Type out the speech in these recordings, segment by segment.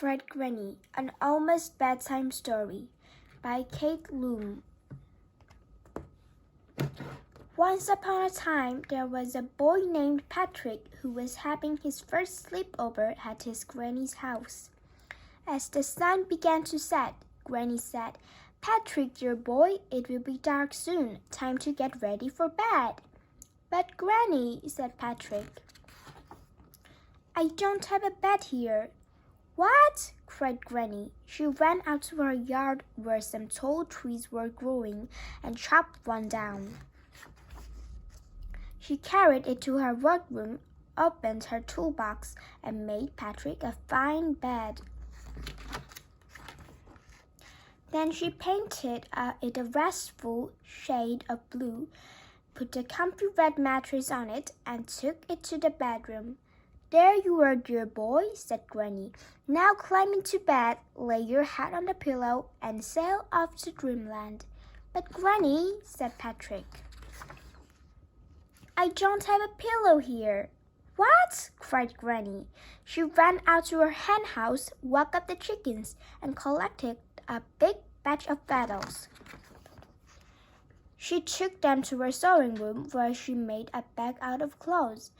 cried Granny, an almost bedtime story by Kate Loom. Once upon a time, there was a boy named Patrick who was having his first sleepover at his granny's house. As the sun began to set, Granny said, "Patrick, dear boy, it will be dark soon. Time to get ready for bed." "But Granny," said Patrick, "I don't have a bed here." "What?" cried Granny. She ran out to her yard where some tall trees were growing and chopped one down. She carried it to her workroom, opened her toolbox, and made Patrick a fine bed. Then she painted it a restful shade of blue, put a comfy red mattress on it, and took it to the bedroom. "There you are, dear boy," said Granny. "Now climb into bed, lay your head on the pillow, and sail off to dreamland." "But Granny," said Patrick, "I don't have a pillow here." "What?" cried Granny. She ran out to her hen house, woke up the chickens, and collected a big batch of feathers. She took them to her sewing room, where she made a bag out of clothes.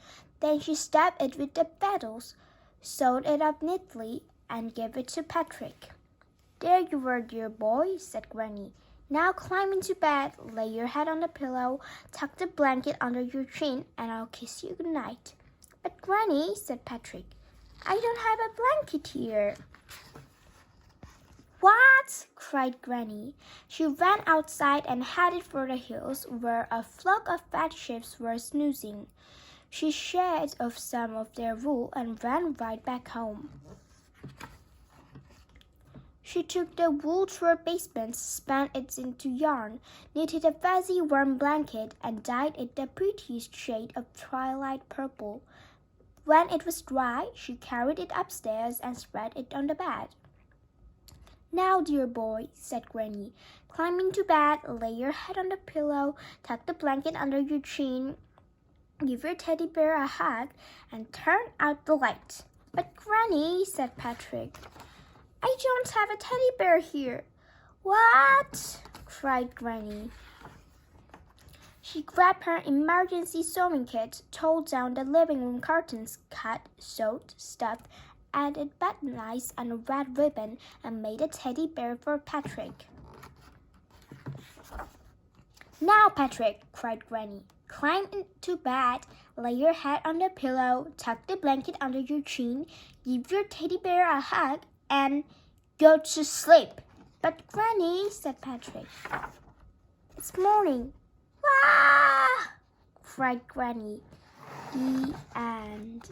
Then she stuffed it with the feathers, sewed it up neatly, and gave it to Patrick. "There you are, dear boy," said Granny. "Now climb into bed, lay your head on the pillow, tuck the blanket under your chin, and I'll kiss you good night." "But Granny," said Patrick, "I don't have a blanket here." "What?" cried Granny. She ran outside and headed for the hills, where a flock of fat sheep were snoozing. She shed off some of their wool and ran right back home. She took the wool to her basement, spun it into yarn, knitted a fuzzy warm blanket, and dyed it the prettiest shade of twilight purple. When it was dry, she carried it upstairs and spread it on the bed. "Now, dear boy," said Granny, "climb into bed, lay your head on the pillow, tuck the blanket under your chin, give your teddy bear a hug, and turn out the light." "But Granny," said Patrick, "I don't have a teddy bear here." "What?" cried Granny. She grabbed her emergency sewing kit, pulled down the living room curtains, cut, sewed, stuffed, added button eyes and a red ribbon, and made a teddy bear for Patrick. "Now, Patrick," cried Granny, "climb into bed, lay your head on the pillow, tuck the blanket under your chin, give your teddy bear a hug, and go to sleep." "But Granny," said Patrick, "it's morning." "Ah!" cried Granny. The end.